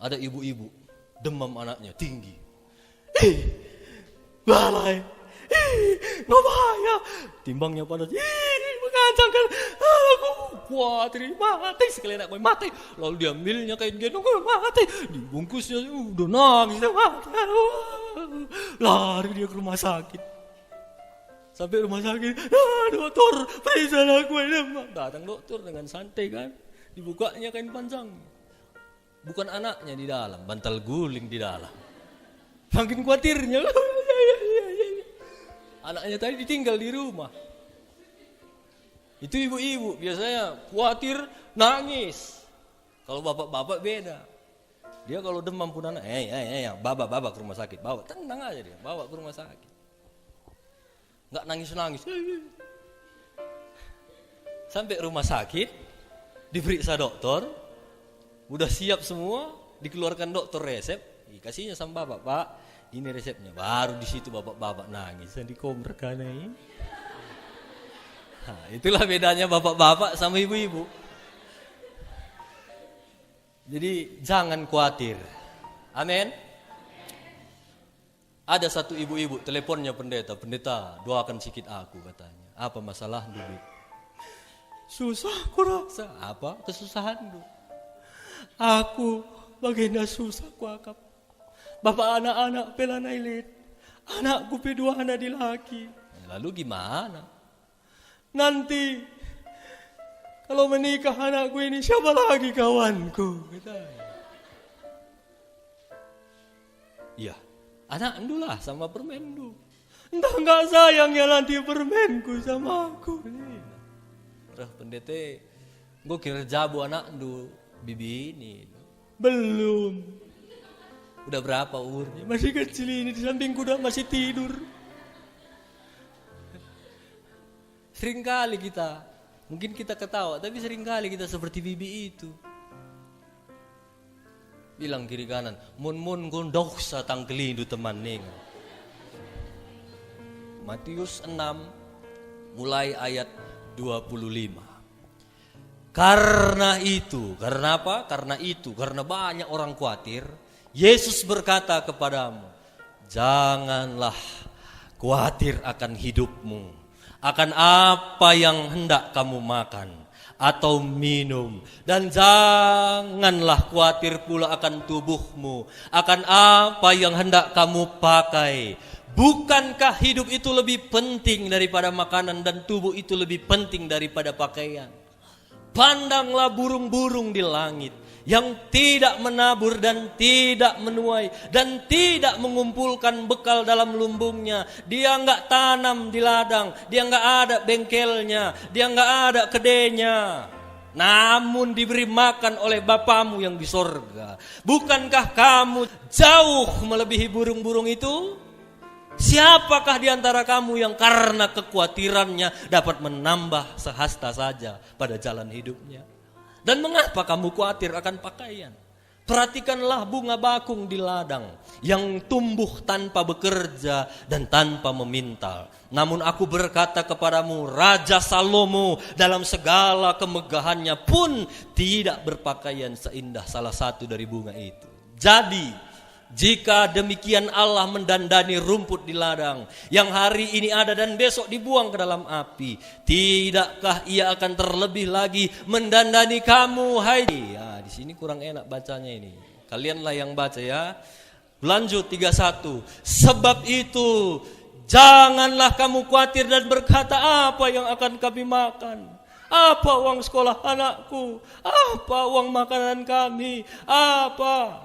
Ada ibu-ibu demam anaknya tinggi. Balai, nggak bahaya. Timbangnya panas, mengancangkan aku khawatir mati sekali anak gue mati. Lalu diambilnya kain gendong mati, dibungkusnya udah nangis mati. Lari dia ke rumah sakit. Sampai rumah sakit, dokter, periksa aku demam. Datang dokter dengan santai kan, dibukanya kain panjang. Bukan anaknya di dalam, bantal guling di dalam. Makin khawatirnya. Anaknya tadi ditinggal di rumah. Itu ibu-ibu biasanya khawatir, nangis. Kalau bapak-bapak beda. Dia kalau demam pun anak, bawa ke rumah sakit, bawa, tenang aja dia, bawa ke rumah sakit. Nggak nangis-nangis. Sampai rumah sakit, diperiksa dokter, udah siap semua, dikeluarkan dokter resep, dikasihnya sama bapak, Pak, ini resepnya. Baru di situ bapak-bapak nangis, di komrekan ini. Nah, itulah bedanya bapak-bapak sama ibu-ibu. Jadi jangan khawatir. Amin. Ada satu ibu-ibu teleponnya pendeta, doakan sikit aku katanya. Apa masalah dulu? Susah ku rasa. Apa kesusahan dulu? Aku baginda susah ku akap. Bapak anak-anak pelanailit. Anakku pedua anak di laki. Lalu gimana? Nanti kalau menikah anakku ini siapa lagi kawanku? Iya, anak endulah sama permendu. Entah nggak sayangnya nanti permenku sama aku. Rah pendeta, gue kira jabu anak endu bibi ini. Belum. Udah berapa umurnya? Masih kecil ini, di samping kuda masih tidur. Seringkali kita, mungkin kita ketawa, tapi seringkali kita seperti bibi itu. Bilang kiri kanan, mun gondok satang kelindu teman ning. Matius 6 mulai ayat 25. Karena apa? Karena banyak orang khawatir, Yesus berkata kepadamu, janganlah khawatir akan hidupmu, akan apa yang hendak kamu makan atau minum, dan janganlah khawatir pula akan tubuhmu, akan apa yang hendak kamu pakai. Bukankah hidup itu lebih penting daripada makanan dan tubuh itu lebih penting daripada pakaian? Pandanglah burung-burung di langit yang tidak menabur dan tidak menuai dan tidak mengumpulkan bekal dalam lumbungnya. Dia enggak tanam di ladang, dia enggak ada bengkelnya, dia enggak ada kedainya, namun diberi makan oleh Bapamu yang di sorga. Bukankah kamu jauh melebihi burung-burung itu? Siapakah di antara kamu yang karena kekhawatirannya dapat menambah sehasta saja pada jalan hidupnya? Dan mengapa kamu khawatir akan pakaian? Perhatikanlah bunga bakung di ladang yang tumbuh tanpa bekerja dan tanpa memintal. Namun aku berkata kepadamu, Raja Salomo dalam segala kemegahannya pun tidak berpakaian seindah salah satu dari bunga itu. Jadi jika demikian Allah mendandani rumput di ladang yang hari ini ada dan besok dibuang ke dalam api, tidakkah Ia akan terlebih lagi mendandani kamu, hai? Ya, di sini kurang enak bacanya ini. Kalianlah yang baca ya. Lanjut 31. Sebab itu janganlah kamu khawatir dan berkata, apa yang akan kami makan? Apa uang sekolah anakku? Apa uang makanan kami? Apa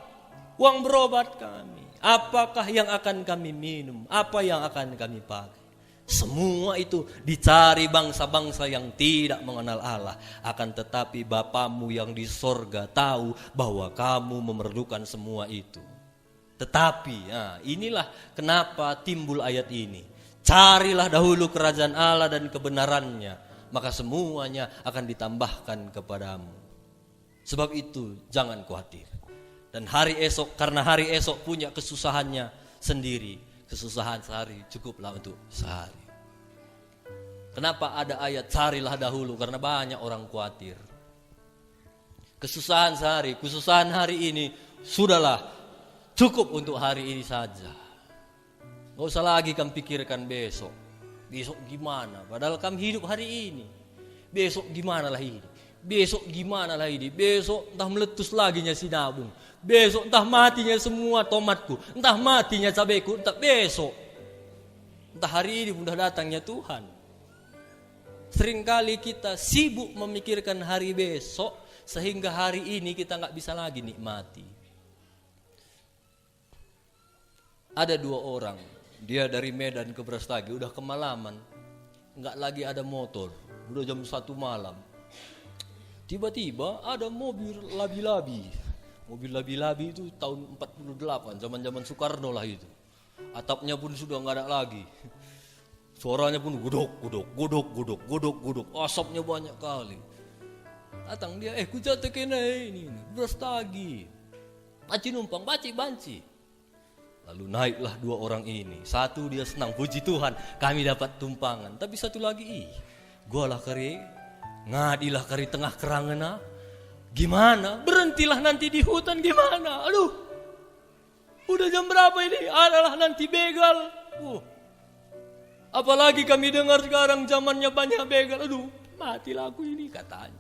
uang berobat kami? Apakah yang akan kami minum? Apa yang akan kami pakai? Semua itu dicari bangsa-bangsa yang tidak mengenal Allah. Akan tetapi Bapamu yang di sorga tahu bahwa kamu memerlukan semua itu. Tetapi inilah kenapa timbul ayat ini. Carilah dahulu kerajaan Allah dan kebenarannya, maka semuanya akan ditambahkan kepadamu. Sebab itu jangan khawatir. Dan hari esok, karena hari esok punya kesusahannya sendiri. Kesusahan sehari cukuplah untuk sehari. Kenapa ada ayat carilah dahulu? Karena banyak orang khawatir. Kesusahan sehari, kesusahan hari ini Sudahlah, cukup untuk hari ini saja. Gak usah lagi kamu pikirkan besok. Besok gimana? Padahal kamu hidup hari ini. Besok gimana lah ini? Besok gimana lah ini? Besok entah meletus lagi nya sinabung. Besok entah matinya semua tomatku. Entah matinya cabaiku. Entah besok. Entah hari ini mudah datangnya Tuhan. Seringkali kita sibuk memikirkan hari besok. Sehingga hari ini kita gak bisa lagi nikmati. Ada 2 orang. Dia dari Medan ke Brastagi. Udah kemalaman. Gak lagi ada motor. Udah jam 1 malam. Tiba-tiba ada mobil labi-labi. Mobil labi-labi itu tahun 48, zaman-zaman Soekarno lah itu. Atapnya pun sudah nggak ada lagi. Suaranya pun godok, godok, godok, godok, godok, godok. Asapnya banyak kali. Datang dia, ku jatuh kena ini, Brastagi. Paci numpang, banci. Lalu naiklah 2 orang ini. Satu dia senang, puji Tuhan, kami dapat tumpangan. Tapi satu lagi, gua lah kari. Ngadilah kari tengah kerangena. Gimana? Berhentilah nanti di hutan gimana? Aduh. Udah jam berapa ini? Adalah nanti begal. Apalagi kami dengar sekarang zamannya banyak begal. Aduh, matilah aku ini katanya.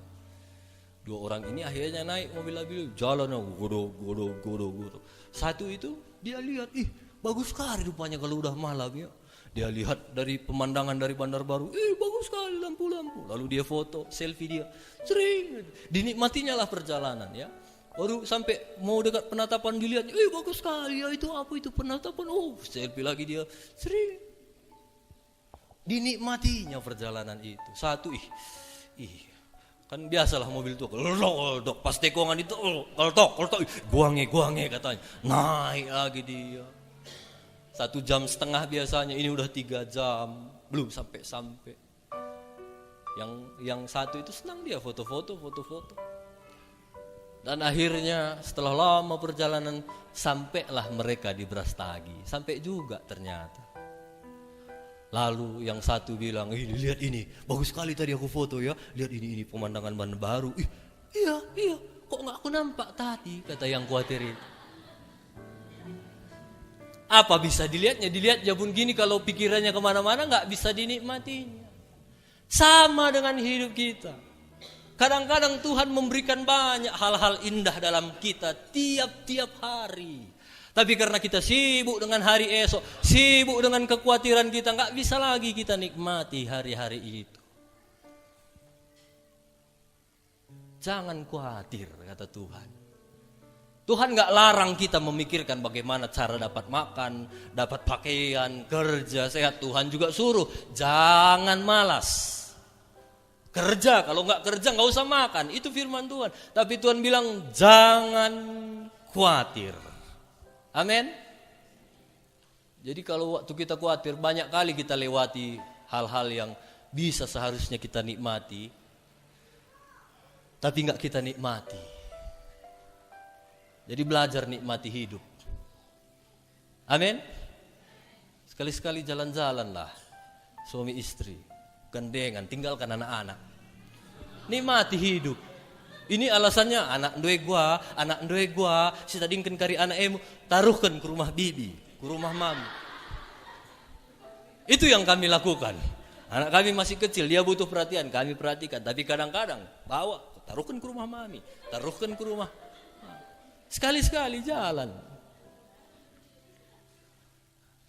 2 orang ini akhirnya naik mobil jalan godok. Satu itu dia lihat, bagus sekali rupanya kalau udah malam ya. Dia lihat dari pemandangan dari Bandar Baru, bagus sekali lampu-lampu. Lalu dia foto, selfie dia, sering. Dinikmatinya lah perjalanan ya. Baru sampai mau dekat penatapan dilihat, bagus sekali ya, itu apa itu penatapan, selfie lagi dia, sering. Dinikmatinya perjalanan itu. Satu, kan biasalah mobil itu, keldok, pas tekongan itu, keldok, guange katanya. Naik lagi dia. 1,5 jam biasanya, ini udah 3 jam, belum sampai. Yang satu itu senang dia foto-foto. Dan akhirnya setelah lama perjalanan sampailah mereka di Brastagi. Sampai juga ternyata. Lalu yang satu bilang, lihat ini, bagus sekali tadi aku foto ya. Lihat ini pemandangan Bandar Baru. Iya, kok gak aku nampak tadi, kata yang khawatir itu. Apa bisa dilihatnya? Dilihatnya pun gini, kalau pikirannya kemana-mana gak bisa dinikmatinya. Sama dengan hidup kita. Kadang-kadang Tuhan memberikan banyak hal-hal indah dalam kita tiap-tiap hari. Tapi karena kita sibuk dengan hari esok, sibuk dengan kekhawatiran kita, gak bisa lagi kita nikmati hari-hari itu. Jangan khawatir, kata Tuhan. Tuhan gak larang kita memikirkan bagaimana cara dapat makan, dapat pakaian, kerja, sehat. Tuhan juga suruh, jangan malas. Kerja, kalau gak kerja gak usah makan. Itu firman Tuhan. Tapi Tuhan bilang, jangan khawatir. Amin. Jadi kalau waktu kita khawatir, banyak kali kita lewati hal-hal yang bisa seharusnya kita nikmati, tapi gak kita nikmati. Jadi belajar nikmati hidup. Amin. Sekali-sekali jalan-jalan lah. Suami istri, gandengan, tinggalkan anak-anak. Nikmati hidup. Ini alasannya anak ndue gua, si tadingkan kari anak emu, taruhkan ke rumah bibi, ke rumah mami. Itu yang kami lakukan. Anak kami masih kecil, dia butuh perhatian, kami perhatikan. Tapi kadang-kadang bawa, taruhkan ke rumah mami, taruhkan ke rumah. Sekali-sekali jalan.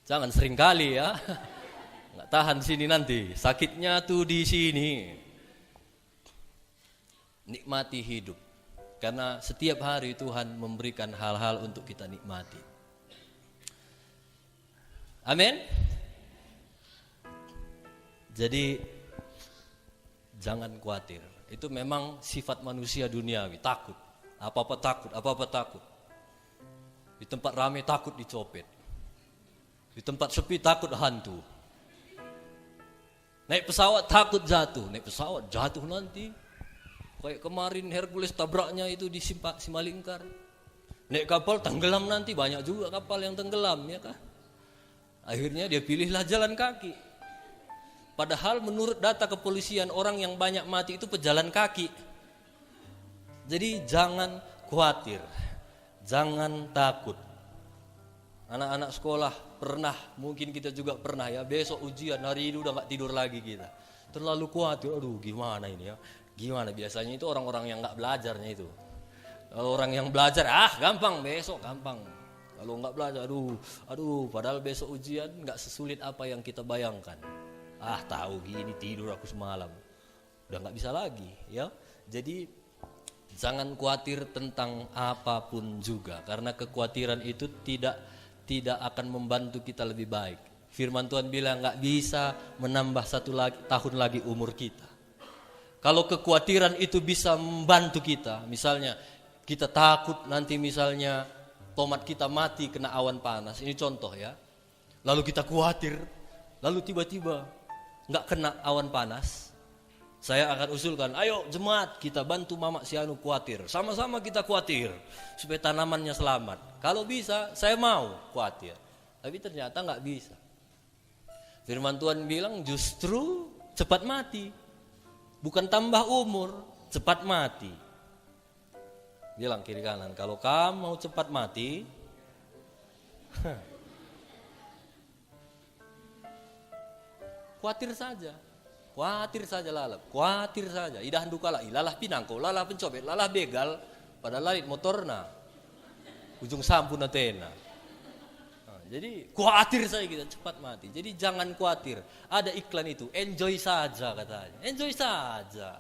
Jangan sering kali ya. Nggak tahan sini nanti. Sakitnya tuh di sini. Nikmati hidup. Karena setiap hari Tuhan memberikan hal-hal untuk kita nikmati. Amin. Jadi jangan khawatir. Itu memang sifat manusia duniawi, takut. Apa-apa takut. Di tempat ramai takut dicopet. Di tempat sepi takut hantu. Naik pesawat takut jatuh. Naik pesawat jatuh nanti. Kayak kemarin Hercules tabraknya itu di Simalingkar. Naik kapal tenggelam nanti, banyak juga kapal yang tenggelam ya kah? Akhirnya dia pilihlah jalan kaki. Padahal menurut data kepolisian orang yang banyak mati itu pejalan kaki. Jadi jangan khawatir. Jangan takut. Anak-anak sekolah pernah, mungkin kita juga pernah ya, besok ujian, hari ini udah gak tidur lagi kita. Terlalu khawatir, aduh gimana ini ya. Gimana, biasanya itu orang-orang yang gak belajarnya itu. Kalau orang yang belajar, gampang, besok gampang. Kalau gak belajar, aduh, padahal besok ujian gak sesulit apa yang kita bayangkan. Tahu gini, tidur aku semalam. Udah gak bisa lagi ya. Jadi jangan khawatir tentang apapun juga, karena kekhawatiran itu tidak akan membantu kita lebih baik. Firman Tuhan bilang gak bisa menambah tahun lagi umur kita. Kalau kekhawatiran itu bisa membantu kita, misalnya kita takut nanti misalnya tomat kita mati kena awan panas, ini contoh ya. Lalu kita khawatir, lalu tiba-tiba gak kena awan panas. Saya akan usulkan, ayo jemaat kita bantu Mama Sianu khawatir. Sama-sama kita khawatir supaya tanamannya selamat. Kalau bisa saya mau khawatir. Tapi ternyata gak bisa. Firman Tuhan bilang justru cepat mati. Bukan tambah umur, cepat mati. Bilang kiri kanan, kalau kamu mau cepat mati, khawatir saja. Khawatir saja lalap, khawatir saja. Idah duka ilalah pinangko, lalah pencopet, lalah begal, pada lalit motorna, ujung sampun atena. Jadi khawatir saja kita cepat mati. Jadi jangan khawatir. Ada iklan itu, enjoy saja katanya, enjoy saja.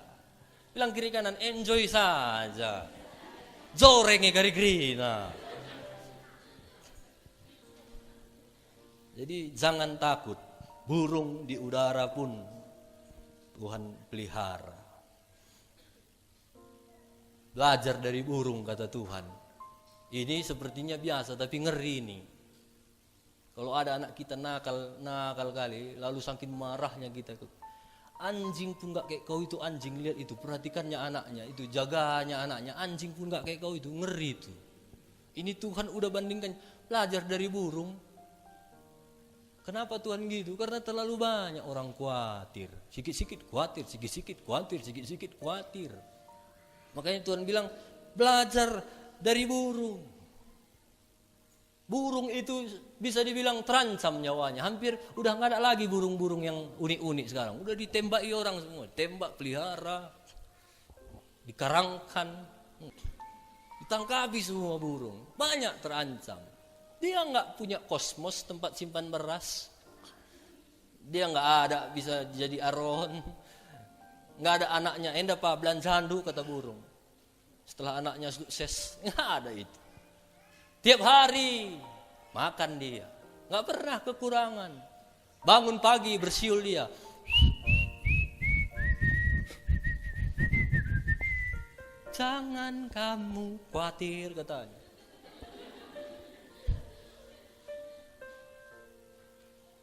Bilang kiri kanan, enjoy saja. Jorenge kari grina. Jadi jangan takut. Burung di udara pun Tuhan pelihara. Belajar dari burung kata Tuhan. Ini sepertinya biasa tapi ngeri nih. Kalau ada anak kita nakal kali, lalu saking marahnya kita, anjing pun gak kayak kau itu, anjing lihat itu, perhatikannya anaknya, itu jaganya anaknya, anjing pun gak kayak kau itu, ngeri itu. Ini Tuhan udah bandingkan, belajar dari burung. Kenapa Tuhan gitu? Karena terlalu banyak orang khawatir. Sikit-sikit khawatir, sikit-sikit khawatir, sikit-sikit khawatir. Makanya Tuhan bilang, belajar dari burung. Burung itu bisa dibilang terancam nyawanya. Hampir udah gak ada lagi burung-burung yang unik-unik sekarang. Udah ditembaki orang semua. Tembak, pelihara, dikarangkan, ditangkapi semua burung. Banyak terancam. Dia gak punya kosmos tempat simpan beras. Dia gak ada bisa jadi aron. Gak ada anaknya. Endah pak belanjandu kata burung. Setelah anaknya sukses, gak ada itu. Tiap hari makan dia. Gak pernah kekurangan. Bangun pagi bersiul dia. Jangan kamu khawatir katanya.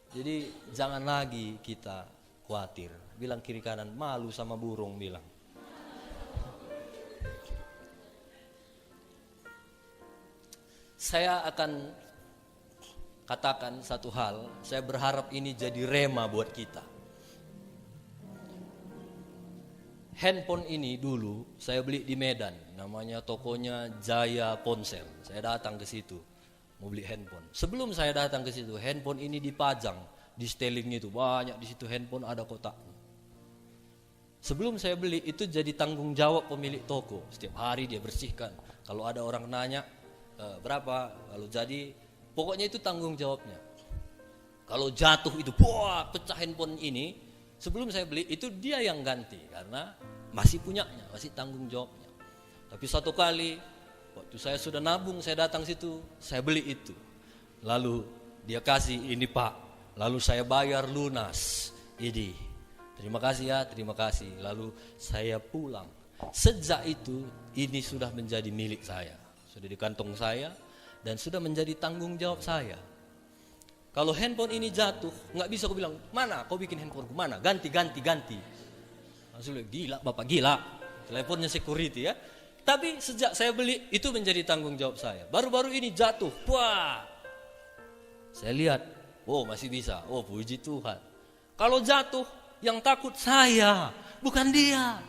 Jadi jangan lagi kita khawatir. Bilang kiri kanan, malu sama burung bilang. Saya akan katakan satu hal, saya berharap ini jadi rema buat kita. Handphone ini dulu saya beli di Medan, namanya tokonya Jaya Ponsel. Saya datang ke situ, mau beli handphone. Sebelum saya datang ke situ, handphone ini dipajang di setelingnya itu, banyak di situ handphone ada kotaknya. Sebelum saya beli itu jadi tanggung jawab pemilik toko. Setiap hari dia bersihkan. Kalau ada orang nanya, berapa, kalau jadi pokoknya itu tanggung jawabnya. Kalau jatuh itu pecah handphone ini, sebelum saya beli itu dia yang ganti karena masih punyanya, masih tanggung jawabnya. Tapi satu kali waktu saya sudah nabung, saya datang situ, saya beli itu, lalu dia kasih ini pak, lalu saya bayar lunas, ini terima kasih ya, terima kasih, lalu saya pulang. Sejak itu ini sudah menjadi milik saya, sudah di kantong saya dan sudah menjadi tanggung jawab saya. Kalau handphone ini jatuh, nggak bisa aku bilang, mana kau bikin handphoneku, mana, ganti. Langsung bilang, gila bapak, gila. Teleponnya security ya. Tapi sejak saya beli, itu menjadi tanggung jawab saya. Baru-baru ini jatuh, saya lihat, masih bisa, puji Tuhan. Kalau jatuh, yang takut saya, bukan dia.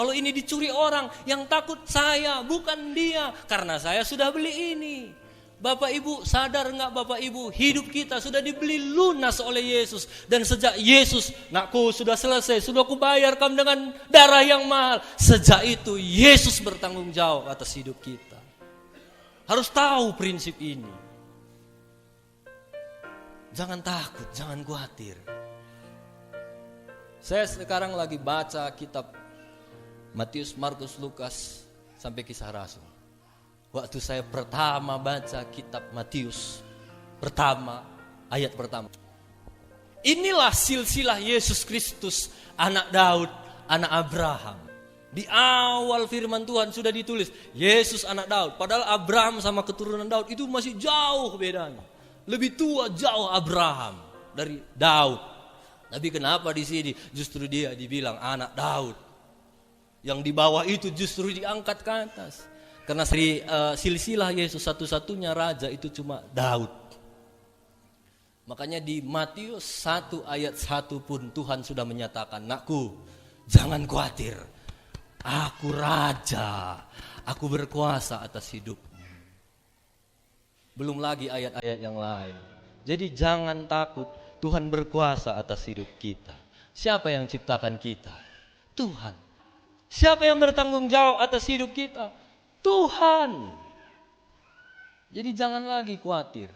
Kalau ini dicuri orang, yang takut saya, bukan dia. Karena saya sudah beli ini. Bapak Ibu, sadar nggak Bapak Ibu, hidup kita sudah dibeli lunas oleh Yesus. Dan sejak Yesus, nakku sudah selesai, sudah kubayar kamu dengan darah yang mahal. Sejak itu Yesus bertanggung jawab atas hidup kita. Harus tahu prinsip ini. Jangan takut, jangan khawatir. Saya sekarang lagi baca kitab Matius, Markus, Lukas sampai Kisah Rasul. Waktu saya pertama baca kitab Matius, ayat pertama. Inilah silsilah Yesus Kristus, anak Daud, anak Abraham. Di awal firman Tuhan sudah ditulis, Yesus anak Daud. Padahal Abraham sama keturunan Daud itu masih jauh bedanya. Lebih tua jauh Abraham dari Daud. Tapi kenapa di sini justru dia dibilang anak Daud? Yang di bawah itu justru diangkat ke atas. Karena silsilah Yesus satu-satunya raja itu cuma Daud. Makanya di Matius 1 ayat 1 pun Tuhan sudah menyatakan, nakku, jangan khawatir. Aku raja, aku berkuasa atas hidupmu. Belum lagi ayat-ayat yang lain. Jadi jangan takut, Tuhan berkuasa atas hidup kita. Siapa yang ciptakan kita? Tuhan. Siapa yang bertanggung jawab atas hidup kita? Tuhan. Jadi jangan lagi khawatir.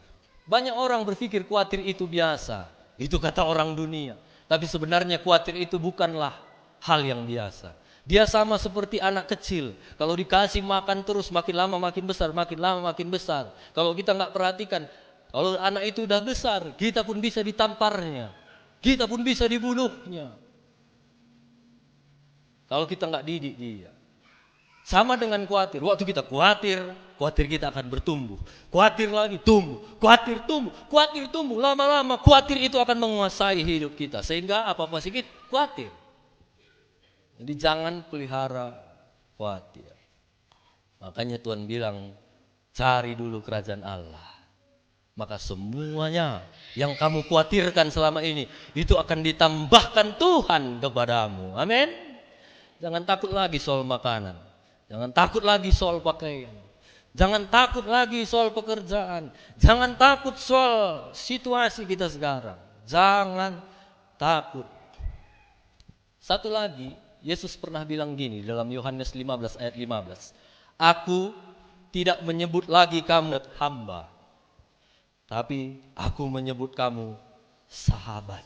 Banyak orang berpikir khawatir itu biasa. Itu kata orang dunia. Tapi sebenarnya khawatir itu bukanlah hal yang biasa. Dia sama seperti anak kecil. Kalau dikasih makan terus makin lama makin besar, makin lama makin besar. Kalau kita nggak perhatikan, kalau anak itu udah besar, kita pun bisa ditamparnya. Kita pun bisa dibunuhnya. Kalau kita nggak didik dia. Sama dengan khawatir. Waktu kita khawatir kita akan bertumbuh. Khawatir lagi, tumbuh. Khawatir tumbuh. Lama-lama khawatir itu akan menguasai hidup kita. Sehingga apa-apa sedikit khawatir. Jadi jangan pelihara khawatir. Makanya Tuhan bilang, cari dulu kerajaan Allah. Maka semuanya yang kamu khawatirkan selama ini, itu akan ditambahkan Tuhan kepadamu. Amin. Jangan takut lagi soal makanan. Jangan takut lagi soal pakaian. Jangan takut lagi soal pekerjaan. Jangan takut soal situasi kita sekarang. Jangan takut. Satu lagi, Yesus pernah bilang gini dalam Yohanes 15 ayat 15. Aku tidak menyebut lagi kamu hamba, tapi aku menyebut kamu sahabat.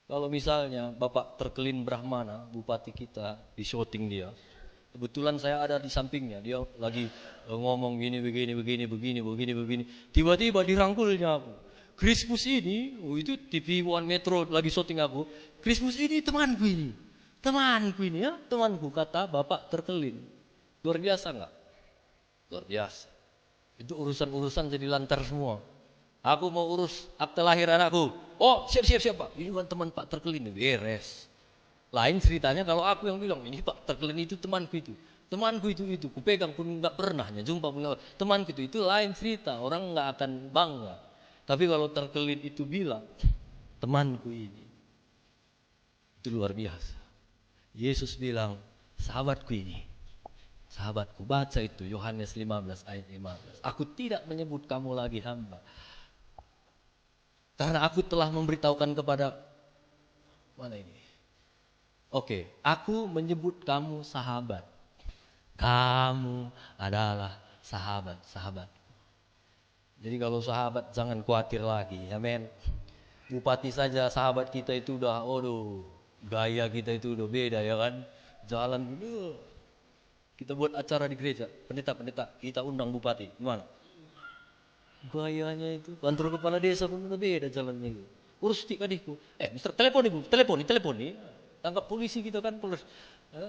Kalau misalnya Bapak Terkelin Brahmana, bupati kita, di syuting dia, kebetulan saya ada di sampingnya, dia lagi ngomong begini, tiba-tiba dirangkulnya aku. Krispus ini, itu TV One Metro lagi syuting aku, Krispus ini temanku ya, temanku, kata Bapak Terkelin. Luar biasa enggak? Luar biasa. Itu urusan-urusan jadi lantar semua. Aku mau urus akte lahir anakku. Oh, siap Pak. Ini kan teman Pak Terkelin, beres. Lain ceritanya kalau aku yang bilang, ini Pak Terkelin itu temanku itu. Temanku itu, kupegang pun enggak pernah jumpa pun enggak. Temanku itu lain cerita, orang enggak akan bangga. Tapi kalau Terkelin itu bilang, temanku ini, itu luar biasa. Yesus bilang, sahabatku ini. Sahabatku, baca itu Yohanes 15 ayat 15. Aku tidak menyebut kamu lagi hamba. Karena aku telah memberitahukan kepada, mana ini? Oke, aku menyebut kamu sahabat. Kamu adalah sahabat. Jadi kalau sahabat jangan khawatir lagi, amin. Bupati saja sahabat kita itu udah, gaya kita itu udah beda ya kan. Jalan, kita buat acara di gereja, pendeta, kita undang bupati, gimana? Gayanya itu, kantor kepala desa pun udah beda jalannya itu. Urus tik adikku, mister, teleponi, tangkap polisi kita kan, polisi.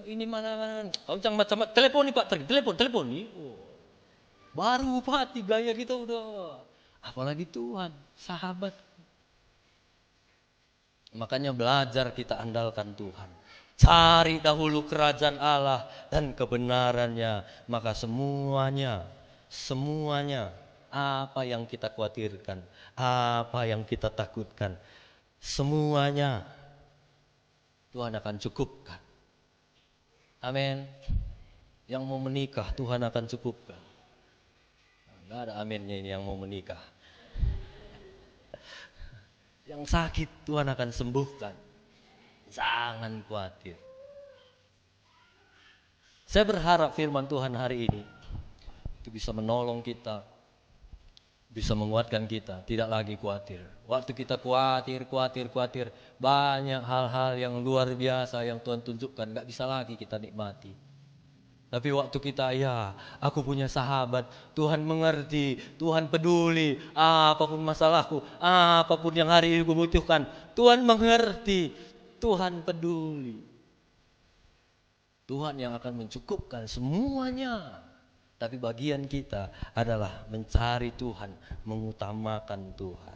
Ini mana, kau jangan macam teleponi Pak, teleponi. Baru bupati, gaya kita udah, apalagi Tuhan, sahabat. Makanya belajar kita andalkan Tuhan. Cari dahulu kerajaan Allah dan kebenarannya, maka semuanya apa yang kita khawatirkan, apa yang kita takutkan, semuanya Tuhan akan cukupkan. Amin. Yang mau menikah, Tuhan akan cukupkan. Nggak ada aminnya ini yang mau menikah. Yang sakit, Tuhan akan sembuhkan. Jangan khawatir. Saya berharap firman Tuhan hari ini itu bisa menolong kita, bisa menguatkan kita, tidak lagi khawatir. Waktu kita khawatir, banyak hal-hal yang luar biasa yang Tuhan tunjukkan, gak bisa lagi kita nikmati. Tapi waktu kita, ya aku punya sahabat, Tuhan mengerti, Tuhan peduli, apapun masalahku, apapun yang hari ini gue butuhkan, Tuhan mengerti, Tuhan peduli. Tuhan yang akan mencukupkan semuanya. Tapi bagian kita adalah mencari Tuhan, mengutamakan Tuhan.